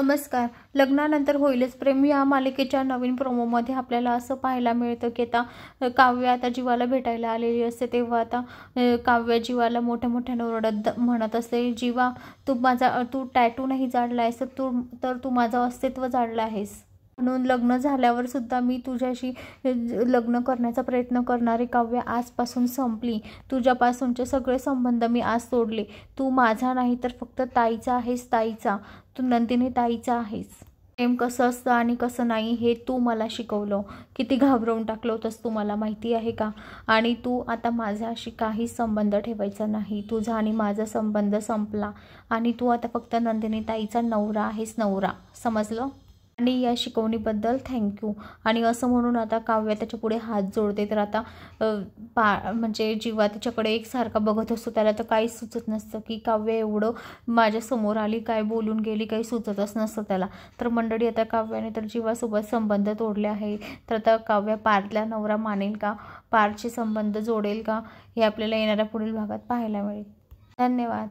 नमस्कार. लग्नानंतर होईलच प्रेम या मालिकेच्या नवीन प्रोमोमध्ये आपल्याला असं पाहायला मिळतं की आता काव्य आता जीवाला भेटायला आलेली असते, तेव्हा आता काव्य जीवाला मोठ्या मोठ्याने ओरडत म्हणत असते, जीवा तू टॅटू नाही जाडला आहेस तर तू माझं अस्तित्व जाडलं आहेस. म्हणून लग्न झाल्यावर सुद्धा मी तुझ्याशी लग्न करण्याचा प्रयत्न करणारी काव्य आजपासून संपली. तुझ्यापासूनचे सगळे संबंध मी आज तोडले. तू माझा नाही तर फक्त ताईचा आहेस, ताईचा. तू नंदिनी ताईचा आहेस. प्रेम कसं असतं आणि कसं नाही हे तू मला शिकवलं. किती घाबरवून टाकलं होतंस तू मला माहिती आहे का? आणि तू आता माझ्याशी काही संबंध ठेवायचा नाही. तुझा आणि माझा संबंध संपला आणि तू आता फक्त नंदिनी ताईचा नवरा आहेस, नवरा. समजलं? आणि या शिकवणीबद्दल थँक्यू. आणि असं म्हणून आता काव्य त्याच्या पुढे हात जोडते. तर आता म्हणजे जीवा तिच्याकडे एकसारखा बघत असतो. त्याला तर काहीच सुचत नसतं की काव्य एवढं माझ्यासमोर आली, काय बोलून गेली, काही सुचतच नसतं त्याला. तर मंडळी, आता काव्याने तर जीवासोबत संबंध तोडले आहे. तर आता काव्य पारला नवरा मानेल का, पारचे संबंध जोडेल का, हे आपल्याला येणाऱ्या पुढील भागात पाहायला मिळेल. धन्यवाद.